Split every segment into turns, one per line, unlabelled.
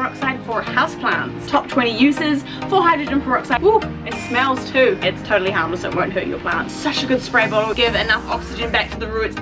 peroxide for houseplants. Top 20 uses for hydrogen peroxide. Ooh, it smells too. It's totally harmless, it won't hurt your plants. Such a good spray bottle, give enough oxygen back to the roots.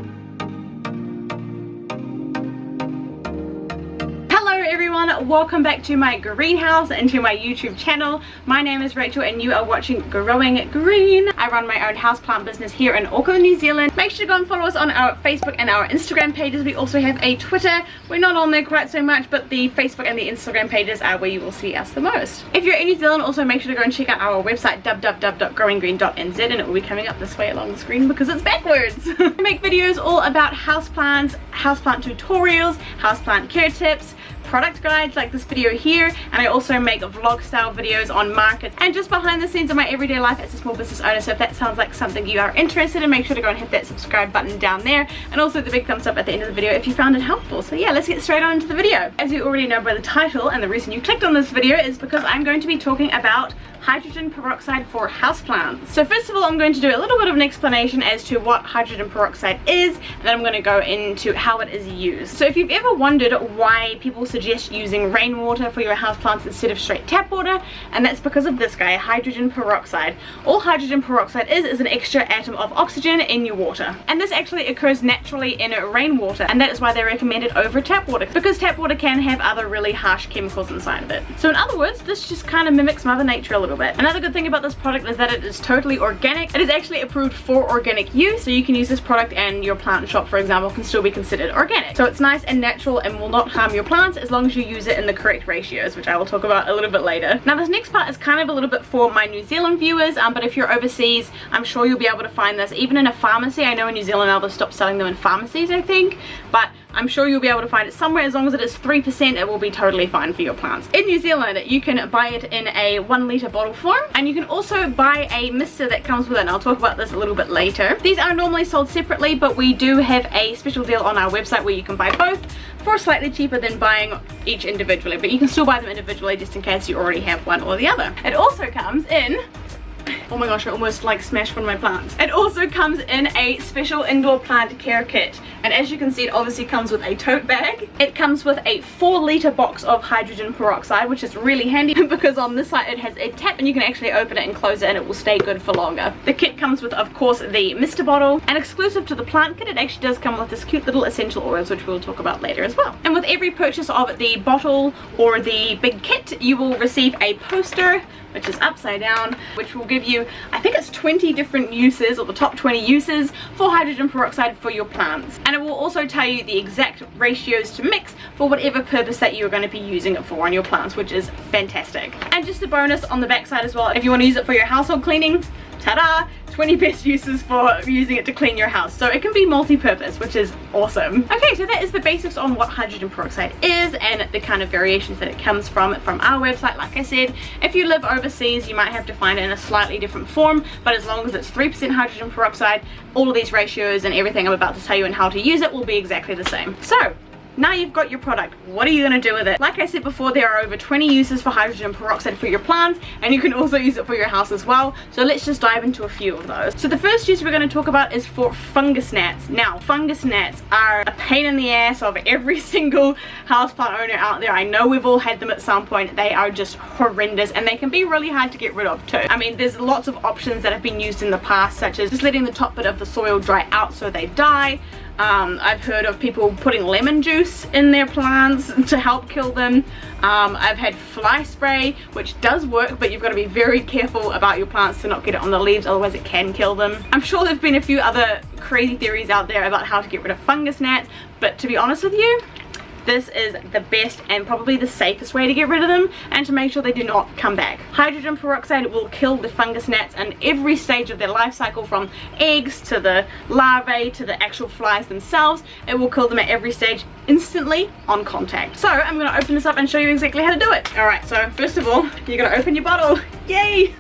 Welcome back to my greenhouse and to my YouTube channel. My name is Rachel and you are watching Growing Green. I run my own houseplant business here in Auckland, New Zealand. Make sure to go and follow us on our Facebook and our Instagram pages. We also have a Twitter. We're not on there quite so much, but the Facebook and the Instagram pages are where you will see us the most. If you're in New Zealand, also make sure to go and check out our website www.growinggreen.nz, and it will be coming up this way along the screen because it's backwards. I make videos all about houseplants, houseplant tutorials, houseplant care tips, product guides like this video here, and I also make vlog style videos on markets and just behind the scenes of my everyday life as a small business owner. So if that sounds like something you are interested in, make sure to go and hit that subscribe button down there, and also the big thumbs up at the end of the video if you found it helpful. So yeah, let's get straight on into the video. As you already know by the title, and the reason you clicked on this video is because I'm going to be talking about hydrogen peroxide for houseplants. So first of all, I'm going to do a little bit of an explanation as to what hydrogen peroxide is, and then I'm going to go into how it is used. So if you've ever wondered why people suggest using rainwater for your houseplants instead of straight tap water, and that's because of this guy, hydrogen peroxide. All hydrogen peroxide is an extra atom of oxygen in your water, and this actually occurs naturally in rainwater, and that is why they recommend it over tap water, because tap water can have other really harsh chemicals inside of it. So in other words, this just kind of mimics Mother Nature a little bit. Another good thing about this product is that it is totally organic. It is actually approved for organic use, so you can use this product and your plant shop, for example, can still be considered organic. So it's nice and natural and will not harm your plants as long as you use it in the correct ratios, which I will talk about a little bit later. Now this next part is kind of a little bit for my New Zealand viewers, but if you're overseas, I'm sure you'll be able to find this even in a pharmacy. I know in New Zealand now they've stopped selling them in pharmacies, I think, but I'm sure you'll be able to find it somewhere. As long as it is 3%, it will be totally fine for your plants. In New Zealand, you can buy it in a 1 litre bottle form, and you can also buy a mister that comes with it, and I'll talk about this a little bit later. These are normally sold separately, but we do have a special deal on our website where you can buy both for slightly cheaper than buying each individually, but you can still buy them individually just in case you already have one or the other. It also comes in, oh my gosh, I almost like smashed one of my plants. It also comes in a special indoor plant care kit, and as you can see, it obviously comes with a tote bag. It comes with a 4 litre box of hydrogen peroxide, which is really handy because on this side it has a tap and you can actually open it and close it and it will stay good for longer. The kit comes with, of course, the mister bottle, and exclusive to the plant kit, it actually does come with this cute little essential oils, which we'll talk about later as well. And with every purchase of the bottle or the big kit, you will receive a poster, which is upside down, which will give you, I think it's 20 different uses, or the top 20 uses for hydrogen peroxide for your plants. And it will also tell you the exact ratios to mix for whatever purpose that you're going to be using it for on your plants, which is fantastic. And just a bonus on the back side as well, if you want to use it for your household cleaning, ta-da! 20 best uses for using it to clean your house. So it can be multi-purpose, which is awesome. Okay, so that is the basics on what hydrogen peroxide is and the kind of variations that it comes from our website. Like I said, if you live overseas, you might have to find it in a slightly different form, but as long as it's 3% hydrogen peroxide, all of these ratios and everything I'm about to tell you and how to use it will be exactly the same. So now you've got your product, what are you going to do with it? Like I said before, there are over 20 uses for hydrogen peroxide for your plants, and you can also use it for your house as well. So let's just dive into a few of those. So the first use we're going to talk about is for fungus gnats. Now, fungus gnats are a pain in the ass of every single houseplant owner out there. I know we've all had them at some point. They are just horrendous, and they can be really hard to get rid of too. I mean, there's lots of options that have been used in the past, such as just letting the top bit of the soil dry out so they die. I've heard of people putting lemon juice in their plants to help kill them. I've had fly spray, which does work, but you've got to be very careful about your plants to not get it on the leaves, otherwise it can kill them. I'm sure there's been a few other crazy theories out there about how to get rid of fungus gnats, but to be honest with you, this is the best and probably the safest way to get rid of them and to make sure they do not come back. Hydrogen peroxide will kill the fungus gnats in every stage of their life cycle, from eggs to the larvae to the actual flies themselves. It will kill them at every stage instantly on contact. So I'm going to open this up and show you exactly how to do it. Alright, so first of all, you're going to open your bottle. Yay!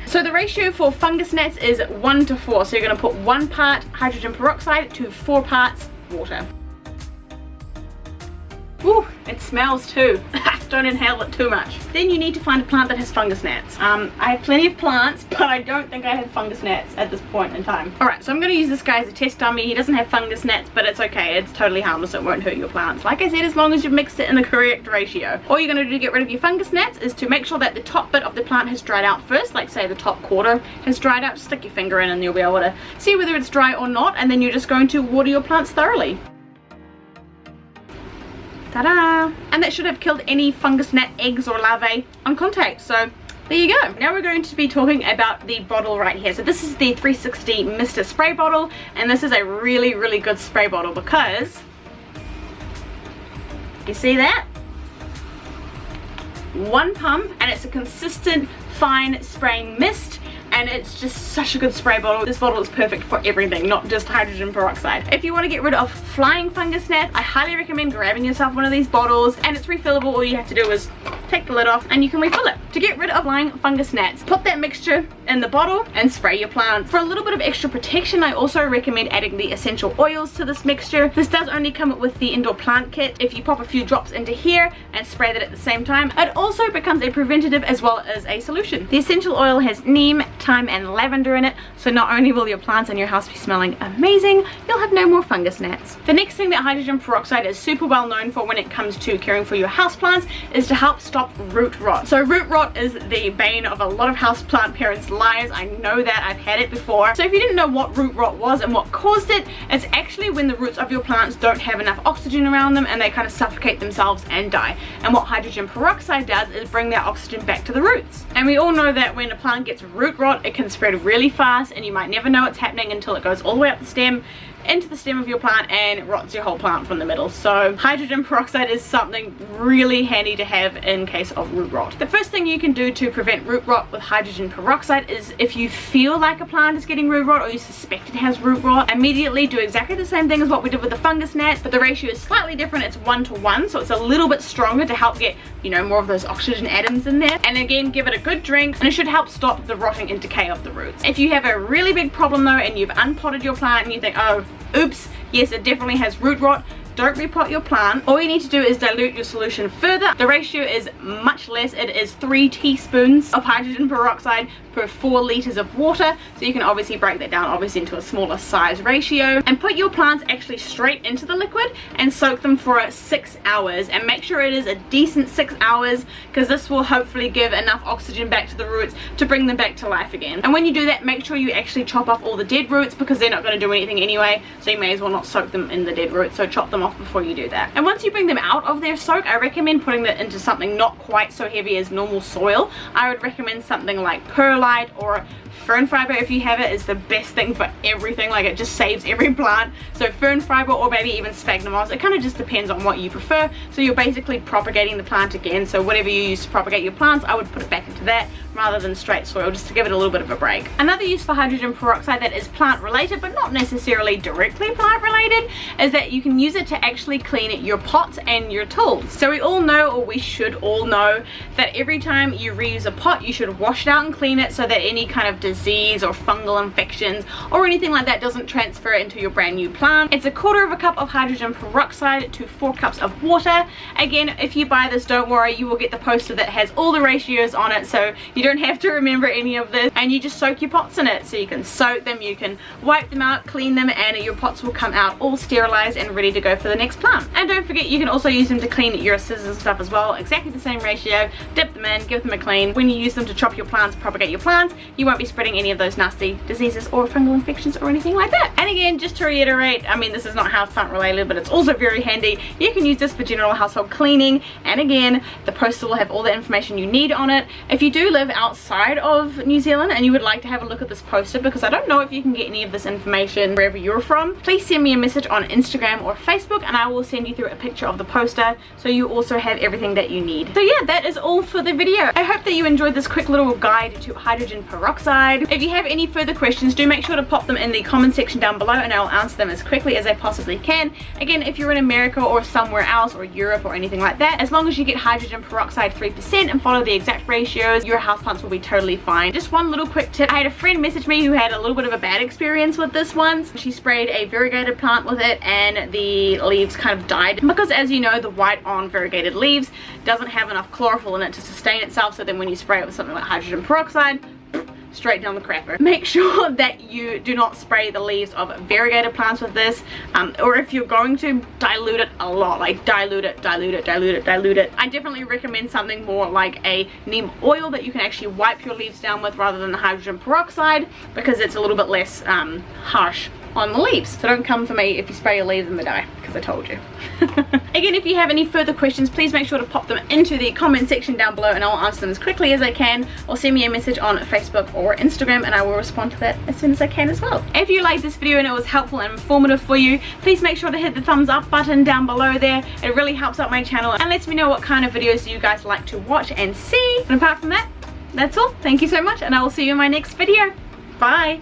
So the ratio for fungus gnats is 1 to 4. So you're going to put 1 part hydrogen peroxide to 4 parts water. Ooh, it smells too. just don't inhale it too much. Then you need to find a plant that has fungus gnats. I have plenty of plants, but I don't think I have fungus gnats at this point in time. Alright, so I'm going to use this guy as a test dummy. He doesn't have fungus gnats, but it's okay. It's totally harmless. It won't hurt your plants. Like I said, as long as you've mixed it in the correct ratio. All you're going to do to get rid of your fungus gnats is to make sure that the top bit of the plant has dried out first. Like say the top quarter has dried out. Just stick your finger in and you'll be able to see whether it's dry or not. And then you're just going to water your plants thoroughly. Ta-da! And that should have killed any fungus gnat eggs or larvae on contact. So there you go. Now we're going to be talking about the bottle right here. So this is the 360 Mr. Spray bottle, and this is a really, really good spray bottle because you see that? One pump and it's a consistent fine spraying mist, and it's just such a good spray bottle. This bottle is perfect for everything, not just hydrogen peroxide. If you want to get rid of flying fungus gnats, I highly recommend grabbing yourself one of these bottles, and it's refillable. All you have to do is take the lid off and you can refill it. To get rid of flying fungus gnats, put that mixture in the bottle and spray your plants. For a little bit of extra protection, I also recommend adding the essential oils to this mixture. This does only come with the indoor plant kit. If you pop a few drops into here and spray that at the same time, it also becomes a preventative as well as a solution. The essential oil has neem, thyme and lavender in it, so not only will your plants and your house be smelling amazing, you'll have no more fungus gnats. The next thing that hydrogen peroxide is super well known for when it comes to caring for your houseplants is to help stop root rot. So root rot is the bane of a lot of houseplant parents' lives. I know that, I've had it before. So if you didn't know what root rot was and what caused it, it's actually when the roots of your plants don't have enough oxygen around them and they kind of suffocate themselves and die. And what hydrogen peroxide does is bring that oxygen back to the roots. And we all know that when a plant gets root rot, it can spread really fast and you might never know what's happening until it goes all the way up the stem into the stem of your plant and it rots your whole plant from the middle. So hydrogen peroxide is something really handy to have in case of root rot. The first thing you can do to prevent root rot with hydrogen peroxide is if you feel like a plant is getting root rot or you suspect it has root rot, immediately do exactly the same thing as what we did with the fungus gnats, but the ratio is slightly different. It's 1:1, so it's a little bit stronger to help get, you know, more of those oxygen atoms in there. And again, give it a good drink and it should help stop the rotting and decay of the roots. If you have a really big problem though and you've unpotted your plant and you think, oh, oops, yes, it definitely has root rot, don't repot your plant. All you need to do is dilute your solution further. The ratio is much less. It is 3 teaspoons of hydrogen peroxide per 4 liters of water. So you can obviously break that down obviously into a smaller size ratio. And put your plants actually straight into the liquid and soak them for 6 hours. And make sure it is a decent 6 hours because this will hopefully give enough oxygen back to the roots to bring them back to life again. And when you do that, make sure you actually chop off all the dead roots because they're not going to do anything anyway. So you may as well not soak them in the dead roots. So chop them off before you do that. And once you bring them out of their soak, I recommend putting that into something not quite so heavy as normal soil. I would recommend something like perlite or fern fiber. If you have it, is the best thing for everything. Like, it just saves every plant. So fern fiber or maybe even sphagnum moss. It kind of just depends on what you prefer. So you're basically propagating the plant again. So whatever you use to propagate your plants, I would put it back into that rather than straight soil, just to give it a little bit of a break. Another use for hydrogen peroxide that is plant related but not necessarily directly plant related is that you can use it to actually clean your pots and your tools. So we all know, or we should all know, that every time you reuse a pot you should wash it out and clean it so that any kind of disease or fungal infections or anything like that doesn't transfer into your brand new plant. It's 1/4 cup of hydrogen peroxide to 4 cups of water. Again, if you buy this, don't worry, you will get the poster that has all the ratios on it, so you don't have to remember any of this, and you just soak your pots in it. So you can soak them, you can wipe them out, clean them, and your pots will come out all sterilized and ready to go for the next plant. And don't forget, you can also use them to clean your scissors and stuff as well. Exactly the same ratio. Dip them in, give them a clean. When you use them to chop your plants, propagate your plants, you won't be spreading any of those nasty diseases or fungal infections or anything like that. And again, just to reiterate, I mean, this is not houseplant related, but it's also very handy. You can use this for general household cleaning, and again, the poster will have all the information you need on it. If you do live outside of New Zealand and you would like to have a look at this poster, because I don't know if you can get any of this information wherever you're from, please send me a message on Instagram or Facebook and I will send you through a picture of the poster so you also have everything that you need. So yeah, that is all for the video. I hope that you enjoyed this quick little guide to hydrogen peroxide. If you have any further questions, do make sure to pop them in the comment section down below and I'll answer them as quickly as I possibly can. Again, if you're in America or somewhere else or Europe or anything like that, as long as you get hydrogen peroxide 3% and follow the exact ratios, your house houseplants will be totally fine. Just one little quick tip. I had a friend message me who had a little bit of a bad experience with this once. She sprayed a variegated plant with it and the leaves kind of died, because as you know, the white on variegated leaves doesn't have enough chlorophyll in it to sustain itself, so then when you spray it with something like hydrogen peroxide, straight down the crapper. Make sure that you do not spray the leaves of variegated plants with this, or if you're going to, dilute it a lot. Like dilute it. I definitely recommend something more like a neem oil that you can actually wipe your leaves down with rather than the hydrogen peroxide, because it's a little bit less harsh on the leaves. So don't come for me if you spray your leaves and they die, because I told you. Again, if you have any further questions, please make sure to pop them into the comment section down below and I'll answer them as quickly as I can, or send me a message on Facebook or Instagram and I will respond to that as soon as I can as well. If you liked this video and it was helpful and informative for you, please make sure to hit the thumbs up button down below there. It really helps out my channel and lets me know what kind of videos you guys like to watch and see. And apart from that, that's all. Thank you so much and I will see you in my next video. Bye!